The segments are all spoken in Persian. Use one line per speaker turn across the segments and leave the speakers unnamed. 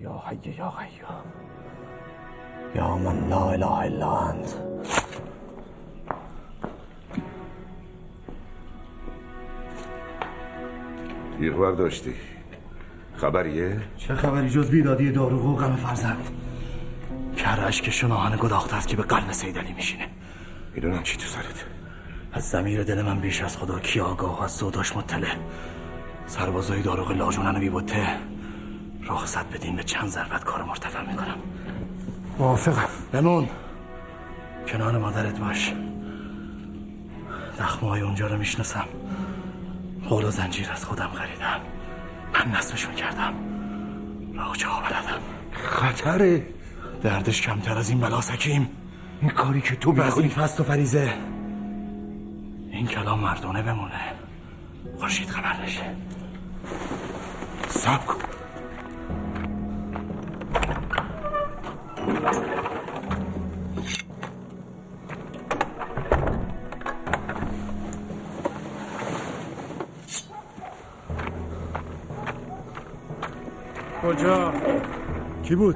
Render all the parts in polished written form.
یا حی یا قیوم یا من لا اله الا انت.
یه خبر داشتی؟ خبریه؟
چه خبری جز بیدادی داروغ و غم فرزند؟ کرش که شناهن گداخته است که به قلب سیدعلی میشینه.
میدونم چی تو سرت.
از ضمیر دل من بیش از خدا کی آگاه از سوداش مطلع. سربازای داروغ لاجونن بی بوته رخصت بدین به چند ضربت کار مرتفع میکنم.
موافقم.
بمون کنار مادرت باش. دخمه‌های اونجا رو میشناسم. قول و زنجیر از خودم خریدم. من نصبشون کردم. راه جا بلدم.
خطره.
دردش کمتر از این بلاست حکیم.
این کاری که تو
از این فست و فریزه این کلام مردونه بمونه. خورشید خبر نشه.
صبر کن.
کجا؟
کی بود؟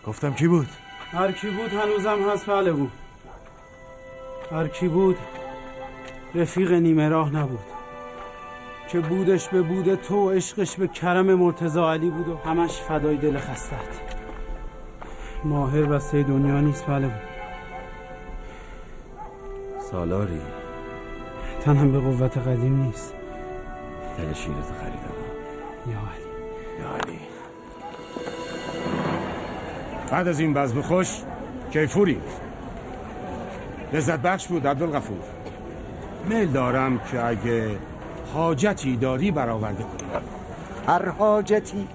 گفتم کی بود؟
هر کی بود هنوزم هست پهلوون. هر کی بود رفیق نیمه راه نبود که بودش به بود تو و عشقش به کرم مرتضی علی بود و همش فدای دل خستت. ماهر بسته دنیا نیست پهلوون.
سالاری
تنم به قوت قدیم نیست.
دل شیرتو خریدم.
یا علی
یا علی. بعد از این بزم خوش کیفوری لذت بخش بود عبدالغفور. میل دارم که اگه حاجتی داری برآورده کنم.
هر حاجتی.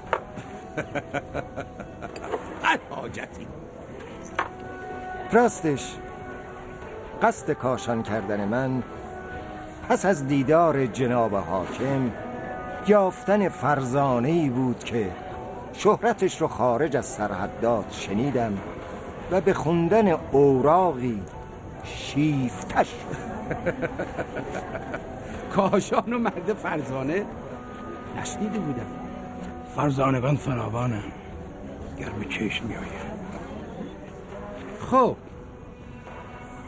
هر حاجتی.
راستش قصد کاشان کردن من پس از دیدار جناب حاکم یافتن فرزانه‌ای بود که شهرتش رو خارج از سرحدات شنیدم و به خوندن اوراقی شیفتش
کاشان و مرد فرزانه نشنیده بودم.
فرزانگان فراوانم گر به چشم میآید.
خب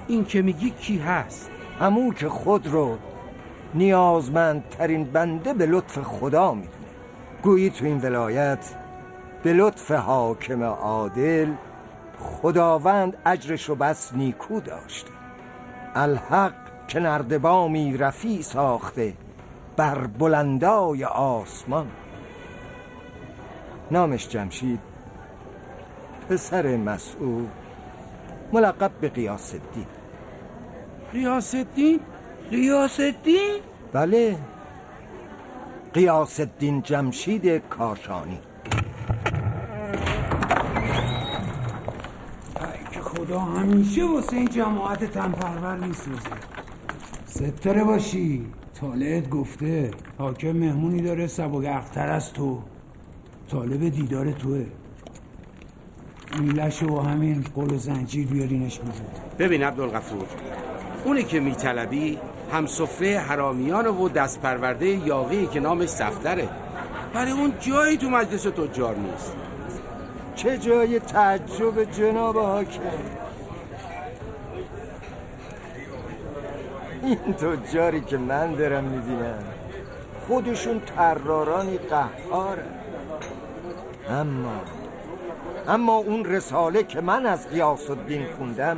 این که میگی کی هست؟
همون که خود رو نیازمندترین بنده به لطف خدا میدونه. گویی تو این ولایت به لطف حاکم عادل خداوند اجرش رو بس نیکو داشته. الحق که نردبامی رفیع ساخته بر بلندای آسمان. نامش جمشید، پسر مسعود، ملقب به غیاث الدین.
غیاث الدین؟ غیاث الدین؟
بله، غیاث الدین جمشید کاشانی.
که خدا همیشه واسه این جماعت تنپرور میسوزه. ستاره باشی. طالعت گفته حاکم مهمونی داره سبک‌اختر از تو. طالب دیدار توه. این لشو و همین قول و زنجیر بیارینش وجود.
ببین عبدالغفور، اونی که میطلبی هم سفره حرامیان و دست پرورده یاغی که نامش صفدره. برای اون جایی تو مجلس تجار نیست.
چه جای تعجب جناب حاکم. این تجاری که من دارم میبینم خودشون طرارانی قهاره. اما اون رساله که من از غیاث الدین خوندم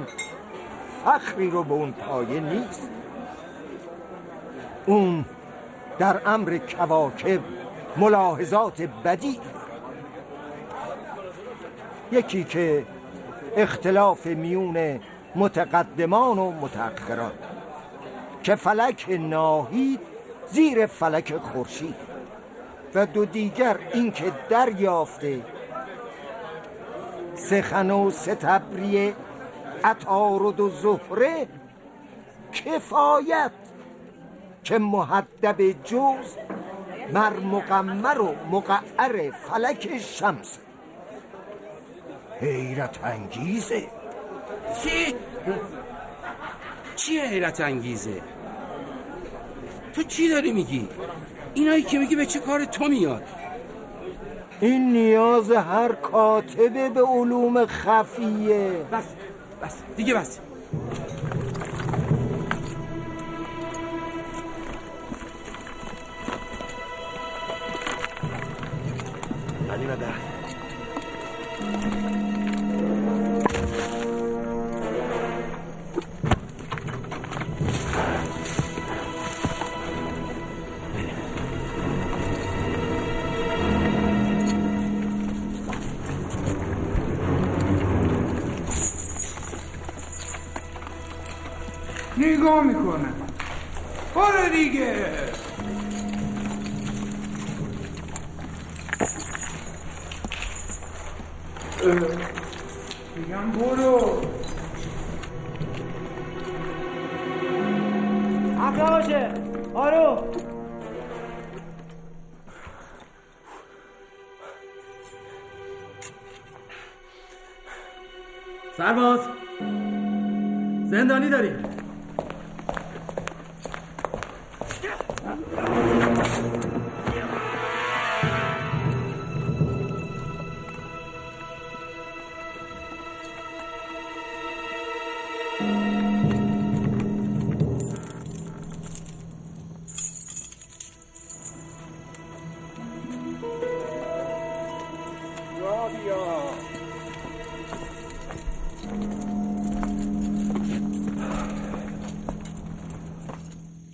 فخری رو به اون پایه نیست. اون در امر کواکب ملاحظات بدی داره. یکی که اختلاف میون متقدمان و متأخران که فلک ناهید زیر فلک خورشید، و دو دیگر این که دریافته سخن و ستبری عطارد و زهره کفایت که محدب جوز مر مقمر و مقعر فلک شمس. حیرت انگیزه.
چی حیرت انگیزه؟ تو چی داری میگی؟ اینایی که میگی به چه کار تو میاد؟
این نیاز هر کاتبه به علوم خفیه.
بس دیگه بس.
علی مدد
نگاه میکنم. برو دیگه. میگم برو.
حقه باشه. آرو.
سرباز زندانی داریم.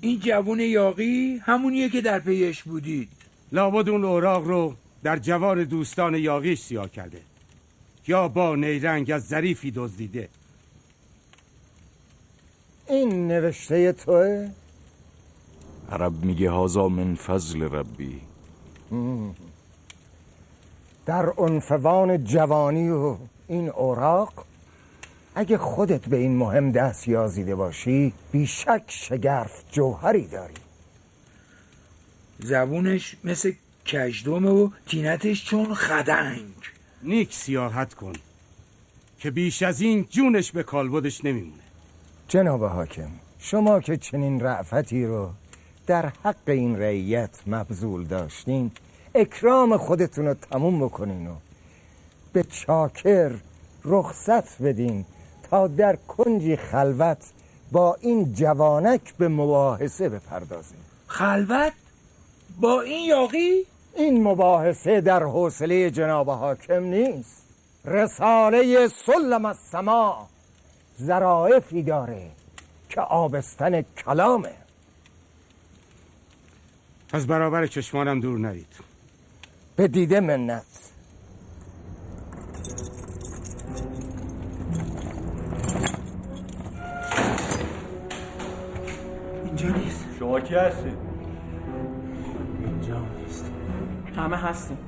این جوون یاغی همونیه که در پیش بودید.
لابد اون اوراق رو در جوار دوستان یاغیش سیاه کرده یا با نیرنگ از ظریفی دزدیده.
این نوشته توه؟
عرب میگه هازا من فضل ربی.
در عنفوان جوانی و این اوراق اگه خودت به این مهم دست یازیده باشی بیشک شگرف جوهری داری.
زبونش مثل کژدمه و تینتش چون خدنگ.
نیک سیاحت کن که بیش از این جونش به کالبدش نمیمونه.
جناب حاکم، شما که چنین رأفتی رو در حق این رعیت مبذول داشتین، اکرام خودتون رو تموم بکنین و به چاکر رخصت بدین تا در کنجی خلوت با این جوانک به مباحثه بپردازیم.
خلوت؟ با این یاغی؟
این مباحثه در حوصله جناب حاکم نیست. رساله سلم السما ظرافی داره که آبستن کلامه.
از برابر چشمانم دور نرید.
به دیده منت.
اینجا نیست.
شما کی هستی؟
اینجا نیست.
همه هستیم.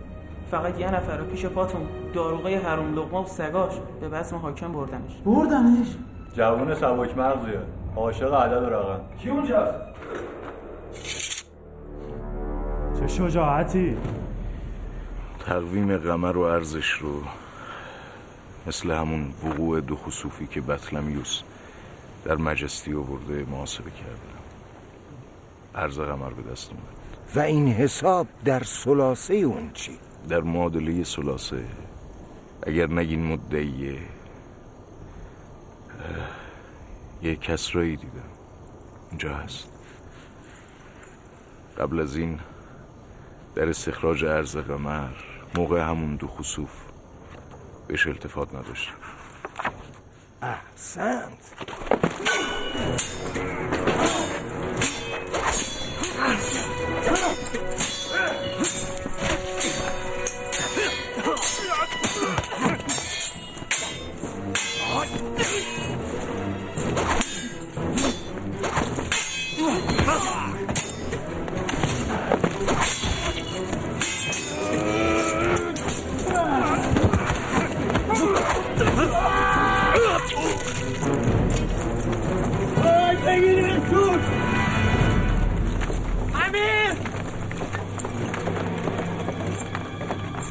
فقط یه نفر رو پیش پاتون داروغه حروم لقمه و سگاش به بزم حاکم بردنش.
جوون سبک مغزیه، عاشق عدد و رقم.
کی اونجاست؟
چه شجاعتی.
تقویم قمر و ارزش رو مثل همون وقوع دو خسوفی که بطلمیوس در مجستی آورده محاسبه کرده. ارز قمر به دست اومد.
و این حساب در ثلاثه اون چی؟
در معادله ثلاثه. اگر نگین مدعیه یه کسرایی دیدم اینجا هست. قبل از این در استخراج ارز قمر موقع همون دو خسوف بهش التفات نداشتم.
احسنت.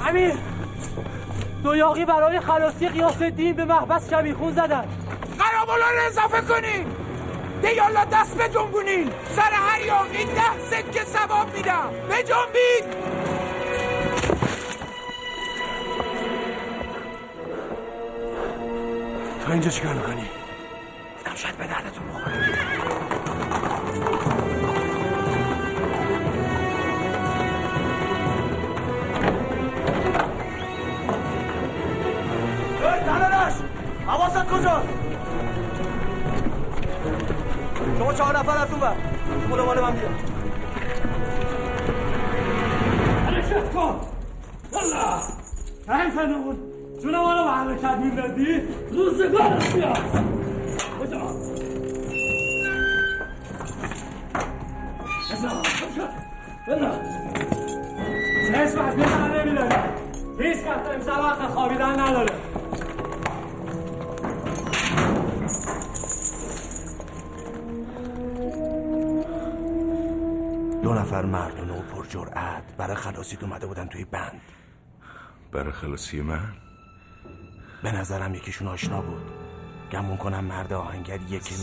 امیر دو یاغی برای خلاصی غیاث الدین به محبس شبیخون زدن.
قرابالا رو اضافه کنی. دیالا دست به جنبونین. سر هر یاقی 10 سکه ثواب میدم. به جنبید.
تا اینجا چیکار میکنی؟ گفتم شاید به دردتون بخوره.
حواست کجاست؟ شما 4 نفر از اون بر شما دنبال من بیاد.
حرکت کن. الله این فنمون جون ما رو به حرکت میندازی روزگار سیاس بجا بلا چشم از بیدن نمیداره. هیچ کس امشب وقت خوابیدن نداره.
دو نفر مردونه و پرجرأت برای خلاصیت اومده بودن توی بند.
برای خلاصی من؟
به نظرم یکیشون آشنا بود. گمون کنم مرد آهنگر یکی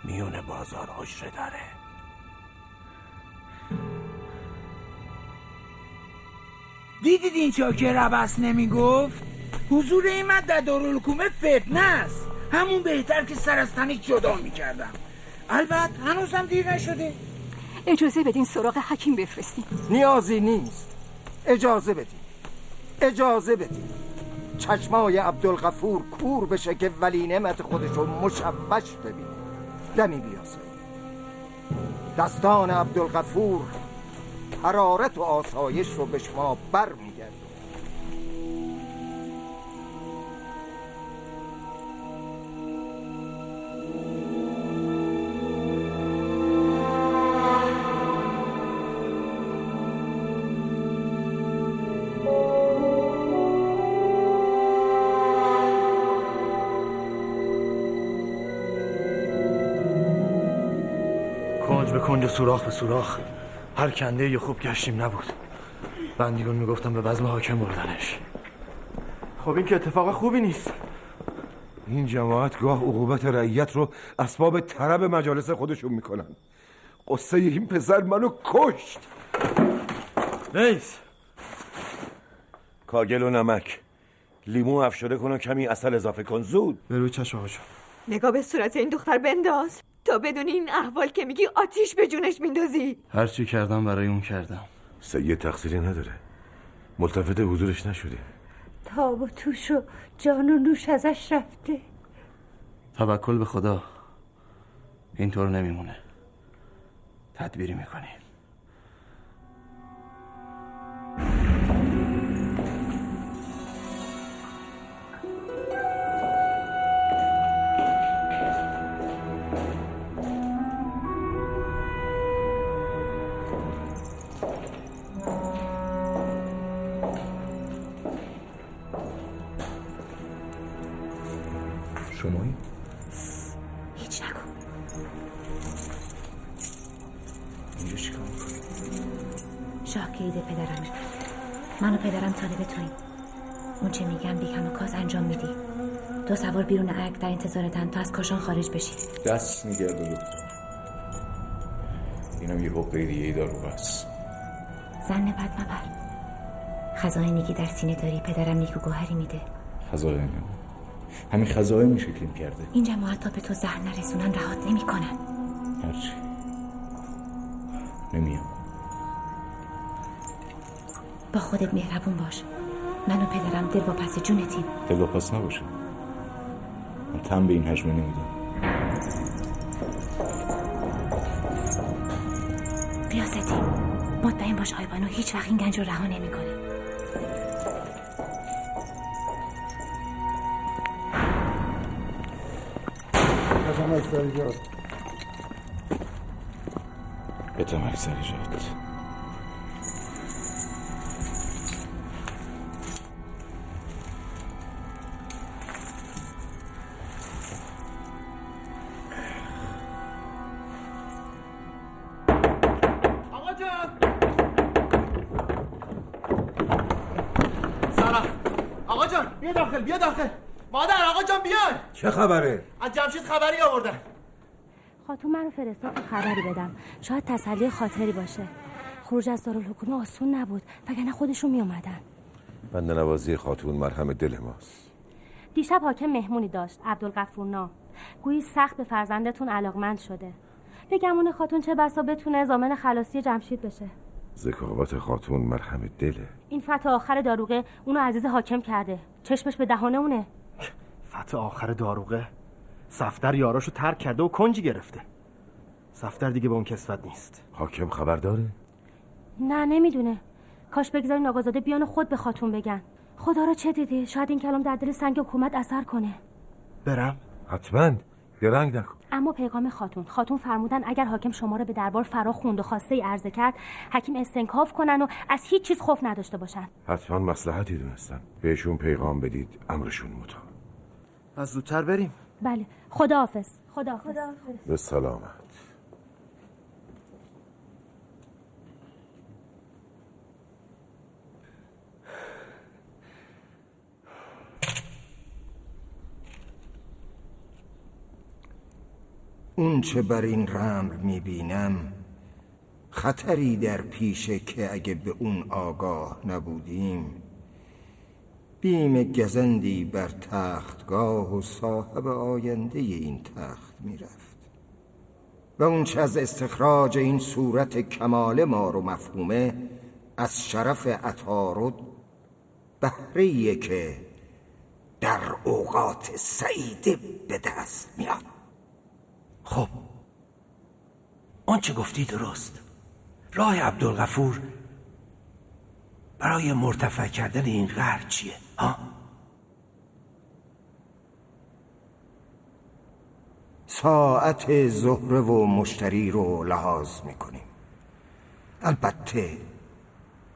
میون بازار حجره داره.
دیدید این چاکر ربس نمیگفت؟ حضور این من در دارالحکومه فتنه است. همون بهتر که سر از تنش جدا میکردم. البته هنوزم دیر نشده.
اجازه بدین سراغ حکیم بفرستیم.
نیازی نیست. اجازه بدین. چشمای عبدالغفور کور بشه که ولی نعمت خودشو مشوش ببینه. دمی بیاسایی. دستان عبدالغفور حرارت و آسایش رو به شما بر میگرد.
کنج به کنج و سوراخ به سوراخ هر کنده یه خوب گشتیم نبود. بندیگون میگفتم به بزم حاکم بردنش. خب این که اتفاق خوبی نیست.
این جماعت گاه عقوبت رعیت رو اسباب طرب مجالس خودشون میکنن. قصه این پسر منو کشت.
رئیس
کاگل و نمک لیمو افشاره کن و کمی عسل اضافه کن زود.
به روی چشم آقا جان.
نگاه به صورت این دختر بنداز. تا بدون این احوال که میگی آتیش به جونش میندازی.
هر چی کردم برای اون کردم.
سید تقصیری نداره. ملتفت حضورش نشده.
تاب و توش و جان و نوش ازش رفته.
توکل به خدا. اینطور نمیمونه. تدبیری میکنی.
شمایی؟
هیچ نکن.
اینجا چی کار میکنی؟
شاه کلید پدرمه. من و پدرم طالب توییم. اون چه میگم بیکم و کاز انجام میدی. 2 سوار بیرون ارگ در انتظارتن تا از کاشان خارج بشی.
دست میگرده دکتر. اینم یه حقه دیگه ای دارو بس.
زن بد مبر. خزائنی که در سینه داری پدرم نیکو گوهری میده.
خزائن همین خزائن میشه کلیم کرده.
این جماعت تا به تو زهر نرسونن رهات نمیکنن.
هرچی نمیام.
با خودت مهربون باش. من و پدرم دل واپس جونتیم.
دل واپس نباشه. من تن به این حجمه نمیدم.
ریاستی مطمئن باش آیبانو هیچ وقت این گنج رو رها نمیکنه.
بتم اکثریجات.
آقا جان سلام. آقا جان بیا داخل. مادر آقا جان بیان.
چه خبره؟
از جمشید خبری آوردن.
خاتون منو فرستاد تا خبری بدم، شاید تسلی خاطری باشه. خروج از دارالحکومه آسون نبود، وگرنه خودشون می اومدن.
بنده نوازی خاتون مرهم دل ماست.
دیشب حاکم مهمونی داشت، عبدالغفور نام. گویی سخت به فرزندتون علاقمند شده. بگمون خاتون چه بسا بتونه ضامن خلاصی جمشید بشه.
ذکاوت خاتون مرهم دله.
این فتح آخر داروغه اونو عزیز حاکم کرده، چشمش به دهانه اونه.
فتح آخر داروغه؟ صفدر یاراشو ترک کرده و کنجی گرفته. صفدر دیگه به اون کسوت نیست.
حاکم خبر داره؟
نه نمیدونه. کاش بگذارین آقازاده بیان خود به خاتون بگن. خدا را چه دیدی؟ شاید این کلام در دل سنگ حکومت اثر کنه.
برم؟
حتما، درنگ نکن.
اما پیغام خاتون فرمودن اگر حاکم شما را به دربار فرا خوند و خواسته ای عرضه کرد، حکیم استنکاف کنن و از هیچ چیز خوف نداشته باشن.
حتما مصلحتی دونستن. بهشون پیغام بدید امرشون مطاع.
از زودتر بریم.
بله، خداحافظ.
به سلامت.
اون چه بر این رمل میبینم خطری در پیشه که اگه به اون آگاه نبودیم بیم گزندی بر تختگاه و صاحب آینده این تخت میرفت و اون چه از استخراج این صورت کمال ما رو مفهومه از شرف عطارد بهره‌ایه که در اوقات سعیده به دست میاد.
خب اون چه گفتی درست. راه عبدالغفور برای مرتفع کردن این قهر چیه؟ ها؟
ساعت زهره و مشتری رو لحاظ میکنیم. البته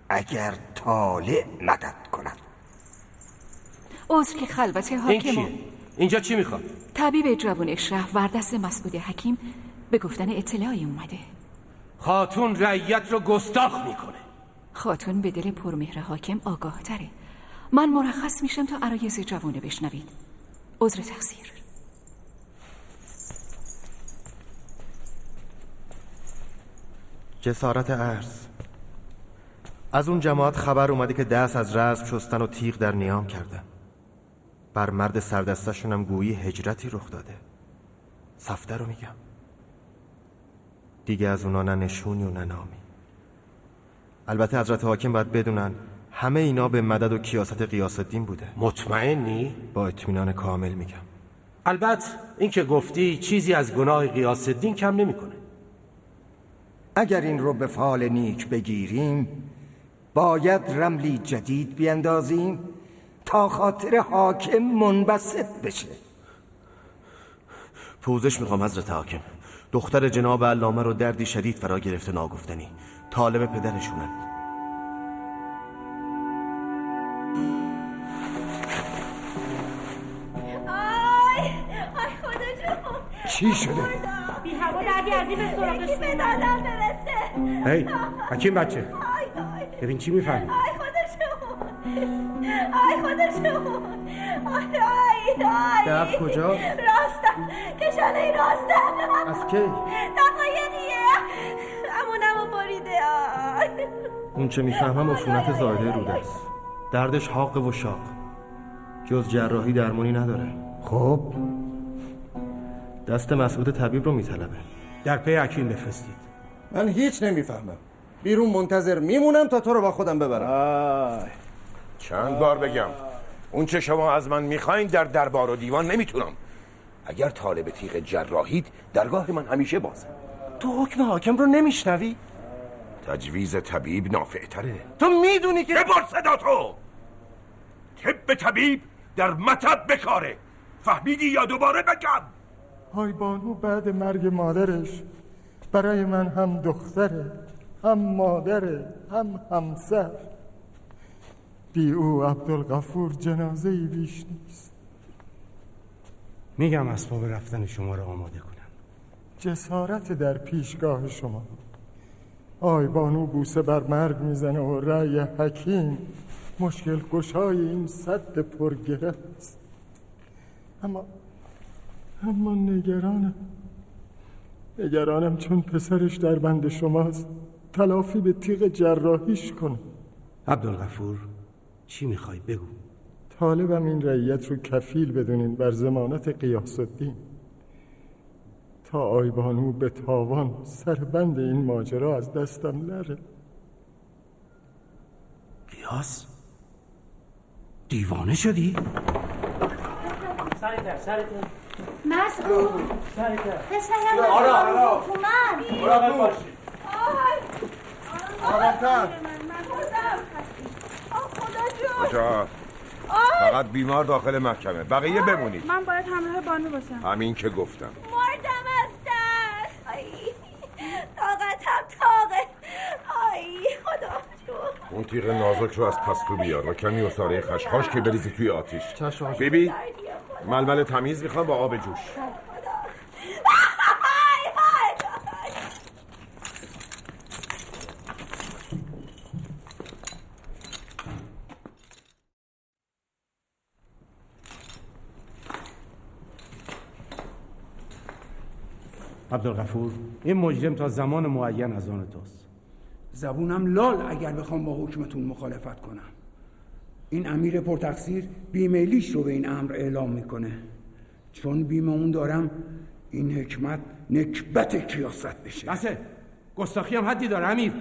اگر طالع مدد کند.
عذر که خلوت حاکم.
این کیه؟ اینجا چی میخواد؟
طبیب جوان اشرف وردست مسعود حکیم به گفتن اطلاعی اومده.
خاتون رعیت رو گستاخ میکنه.
خاتون به دل پرمهر حاکم آگاه تره. من مرخص میشم تا عرایض جوانه بشنوید. عذر تقصیر.
جسارت عرض. از اون جماعت خبر اومده که دست از رزم شستن و تیغ در نیام کردن. بر مرد سردستشون هم گویی هجرتی رخ داده. صفدر رو میگم. دیگه از اونا نه نشونی و نه نامی. البته حضرت حاکم باید بدونن همه اینا به مدد و کیاست غیاث الدین بوده.
مطمئنی؟
با اطمینان کامل میگم.
البته این که گفتی چیزی از گناه غیاث الدین کم نمیکنه.
اگر این رو به فال نیک بگیریم باید رملی جدید بیندازیم تا خاطر حاکم منبسط بشه.
پوزش میخوام حضرت حاکم. دختر جناب علامه رو دردی شدید فرا گرفته ناگفتنی. طالب پدرشونن.
آی خدا جون
چی شده؟
بی هوا دردی از این به سراغش
به دادم برسه.
هی حکیم بچه ببین چی میفهمی.
آی خدا جون آی
درد کجا؟
راستم کشانه راستم.
از کی؟
دقایقیه امونمو بریده.
اون چه میفهمم عفونت زایده روده است. دردش حاق و شاق. جز جراحی درمانی نداره.
خب
دست مسعود طبیب رو میطلبه.
در پی حکیم بفرستید.
من هیچ نمیفهمم. بیرون منتظر میمونم تا تو رو با خودم ببرم.
چند بار بگم اون چه شما از من میخواین در دربار و دیوان نمیتونم. اگر طالب تیغ جراحید درگاه من همیشه بازه.
تو حکم حاکم رو نمیشنوی؟
تجویز طبیب نافعتره.
تو میدونی که
ببر صدا تو. طب طبیب در مطب بکاره. فهمیدی یا دوباره بگم؟
های بانو بعد مرگ مادرش برای من هم دختره، هم مادره، هم همسر. بی او عبدالغفور جنازه‌ای بیش نیست.
میگم اسباب رفتن شما رو آماده کنم.
جسارت در پیشگاه شما. آی بانو بوسه بر مرگ میزنه و رأی حکیم مشکل گشای این سد پرگره است. اما نگرانم. نگرانم چون پسرش در بند شماست تلافی به تیغ جراحیش کنه.
عبدالغفور چی میخوای بگو؟
طالبم این رعیت رو کفیل بدونین بر ضمانت غیاث الدین تا آیبانو به تاوان سر بند این ماجرا از دستم نره.
قیاس؟ دیوانه شدی؟
سریعتر
مسعود پسرم
آرام
اومد.
مراقب باشید.
آرامتر.
خدا جون.
کجا؟ فقط بیمار داخل محکمه، بقیه بمونید.
من باید همراه بانو باشم.
همین که گفتم.
مردم از ترس. آی طاقتم طاقه. آی خدا جون.
اون تیغ نازک رو از پستو بیار و کمی عصاره خشخاش که بریزی توی آتیش. بیبی ململ تمیز میخوام با آب جوش.
عبدالغفور این مجرم تا زمان معین از آن توست.
زبونم لال اگر بخوام با حکمتون مخالفت کنم. این امیر پرتقصیر بیمیلیش رو به این امر اعلام میکنه. چون بیم اون دارم این حکمت نکبت کیاست بشه.
بسه گستاخی هم حدی داره امیر.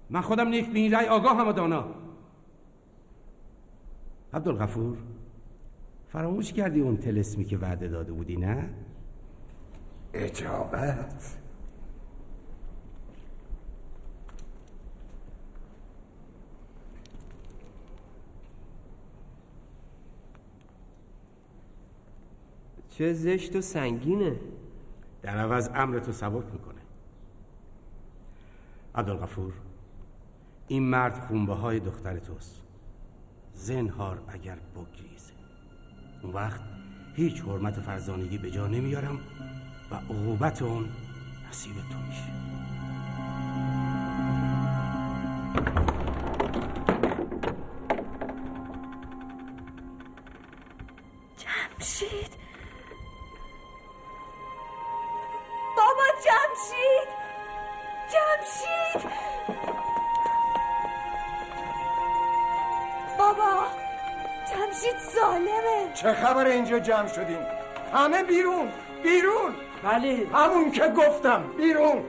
من خودم نیک به این رأی آگاه هم و دانا. عبدالغفور فراموش کردی اون طلسمی که وعده داده بودی نه؟
اجابت.
چه زشت و سنگینه.
در عوض امرتو سبک میکنه. عبدالغفور این مرد خونبه های دختر توست. زنهار اگر بگریزه اون وقت هیچ حرمت فرزانگی به جا نمیارم و عقوبت اون نصیب تو میشه.
جمشید بابا، جمشید بابا، جمشید ظالمه.
چه خبر اینجا جمع شدیم؟ همه بیرون.
بله
همون که گفتم. بیرون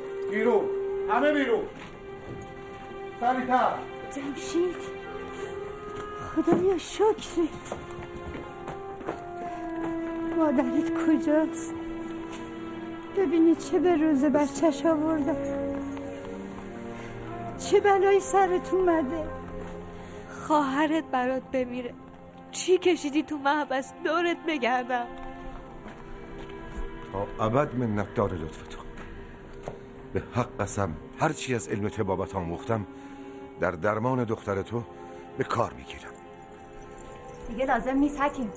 همه بیرون. سریعتر.
جمشید خدایا شکرت. مادرت کجاست؟ ببینی چه به روز بچه‌ش آوردم. چه بلایی سرت اومده.
خواهرت برات بمیره. چی کشیدی تو محبس؟ دورت بگردم.
تا ابد منت دار لطف تو. به حق قسم هرچی از علم طبابت آموختم در درمان دختر تو به کار میگیرم.
دیگه لازم نیست حکیم.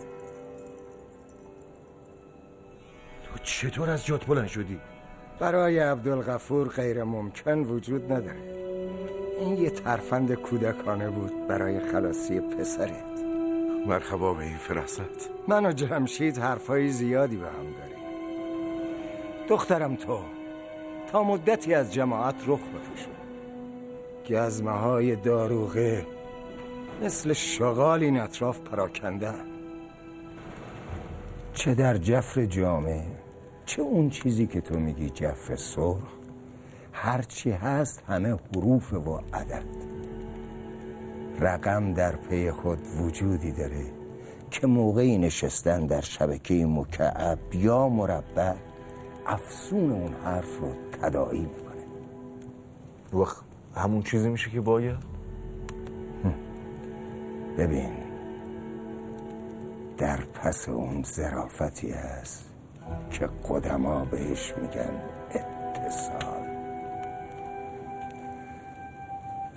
تو چطور از جات بلند شدی؟
برای عبدالغفور غیر ممکن وجود نداره. این یه ترفند کودکانه بود برای خلاصی پسرت.
مرحبا به این فراست.
من و جمشید حرفای زیادی به هم داریم. دخترم تو تا مدتی از جماعت رخ بپوشون. گزمه های داروغه مثل شغال این اطراف پراکندن. چه در جفر جامعه، چه اون چیزی که تو میگی جفر سرخ، هرچی هست همه حروف و عدد. رقم در پی خود وجودی داره که موقعی نشستن در شبکه مکعب یا مربع افسون اون حرف رو تداعی میکنه.
وقت همون چیزی میشه که باید؟
ببین، در پس اون ظرافتی هست که قدما بهش میگن اتصال.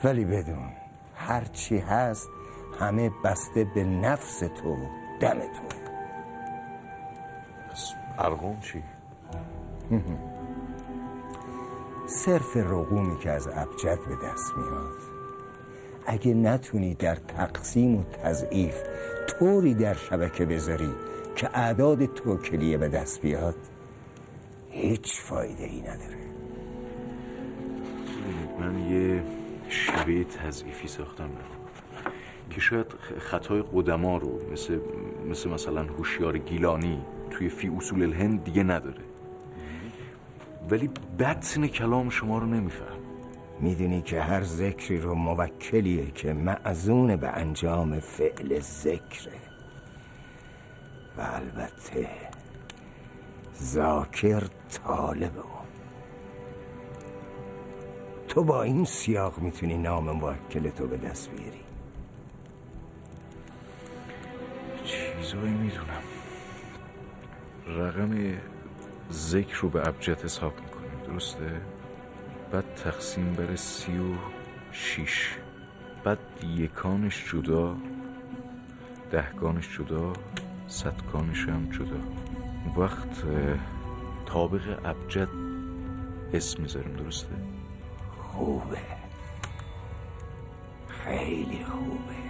ولی بدون هرچی هست همه بسته به نفس تو، دم تو.
پس ارقام چی؟
صرف رقومی که از ابجد به دست میاد اگه نتونی در تقسیم و تضعیف طوری در شبکه بذاری که اعداد توکلیه به دست بیاد، هیچ فایده ای نداره.
من یه شیوه تضعیفی ساختم که شاید خطای قدما رو مثلا هوشیار گیلانی توی فی اصول الهند دیگه نداره، ولی بطن کلام شما رو نمیفهم.
میدونی که هر ذکری رو موکلیه که معزون به انجام فعل ذکره و البته ذاکر طالبه. تو با این سیاق میتونی نام موکل تو به دست بیاری.
چیزایی میدونم. رقم ذکر رو به ابجد حساب میکنیم، درسته؟ بعد تقسیم بر 36، بعد یکانش جدا، دهگانش جدا، صدگانش هم جدا. وقت طابق ابجد اسم میذاریم، درسته؟
خوبه، خیلی خوبه.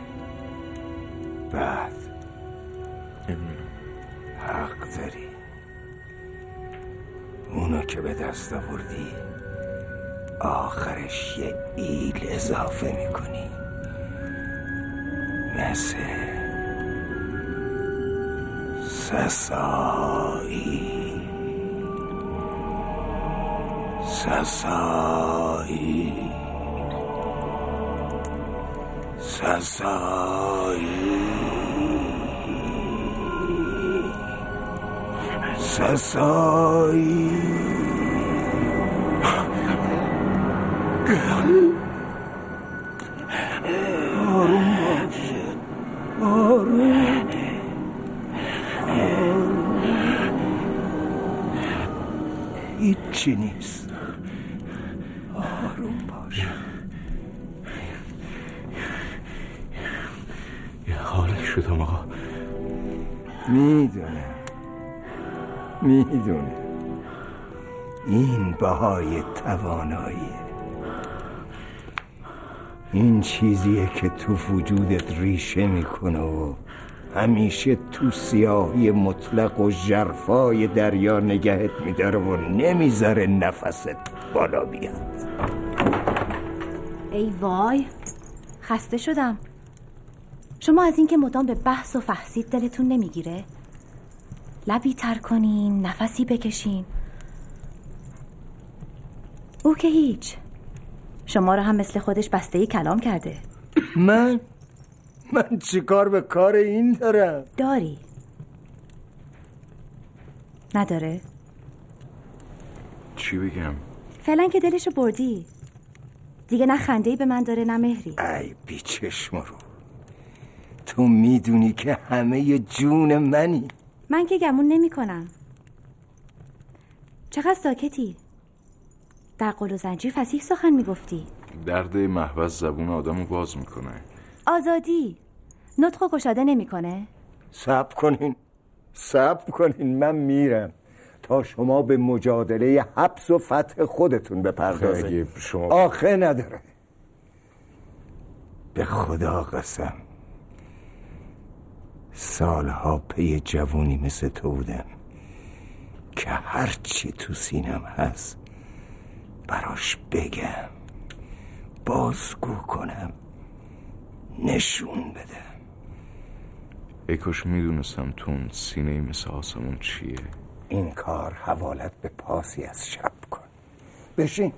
بعد حق داری اونو که به دست آوردی آخرش یه ایل اضافه میکنی، مثل سسایی. سسایی سسایی سسایی.
آروم باشه، آروم.
هیچی نیست، آروم باش.
یه حالی شدم آقا.
میدونم این بهای تواناییه. این چیزیه که تو وجودت ریشه میکنه و همیشه تو سیاهی مطلق و ژرفای دریا نگهت میداره و نمیذاره نفست بالا بیاد.
ای وای، خسته شدم. شما از اینکه مدام به بحث و فحصید دلتون نمیگیره؟ لبی تر کنین، نفسی بکشین. او که هیچ، شما رو هم مثل خودش بسته‌ای کلام کرده.
من چه کار به کار این دارم؟
داری؟ نداره؟
چی بگم؟
فعلا که دلشو بردی دیگه، نه خنده‌ای به من داره نه مهری.
ای بی چشم رو، تو میدونی که همه جون منی.
من که گمون نمی کنم. چقدر ساکتی؟ در قل و زنجیر فصیح سخن میگفتی.
درد محبس زبون آدمو باز میکنه.
آزادی نطق گشاده نمیکنه.
صبر کنین من میرم تا شما به مجادله حبس و فتح خودتون بپردازید. آخه نداره. به خدا قسم سالها پی جوونی مثل تو بودم که هرچی تو سینم هست براش بگم، بازگو کنم، نشون بدم.
ای کاش میدونستم تو اون سینه مثل آسمون چیه.
این کار حوالت به پاسی از شب کن. بشین.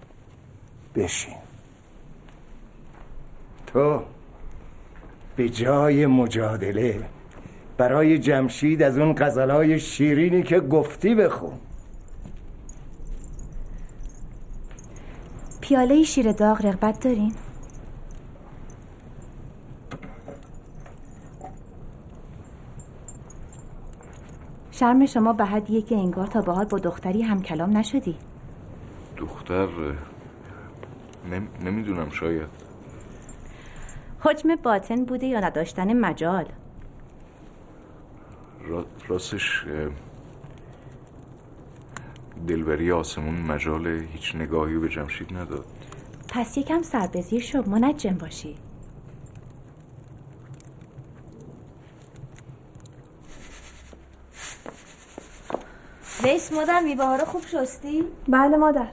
تو به جای مجادله برای جمشید از اون غزلای شیرینی که گفتی بخون.
پیاله شیر داغ رغبت دارین؟ شرم شما به حدیه که انگار تا به حال با دختری هم کلام نشدی.
دختر نمیدونم، شاید
حکم باطن بوده یا نداشتن مجال.
راستش دلبری آسمون مجال هیچ نگاهی به جمشید نداد.
پس یکم سربزیر شو، منجم باشی.
بهش مادر میوه ها رو خوب شستی؟
بله مادر.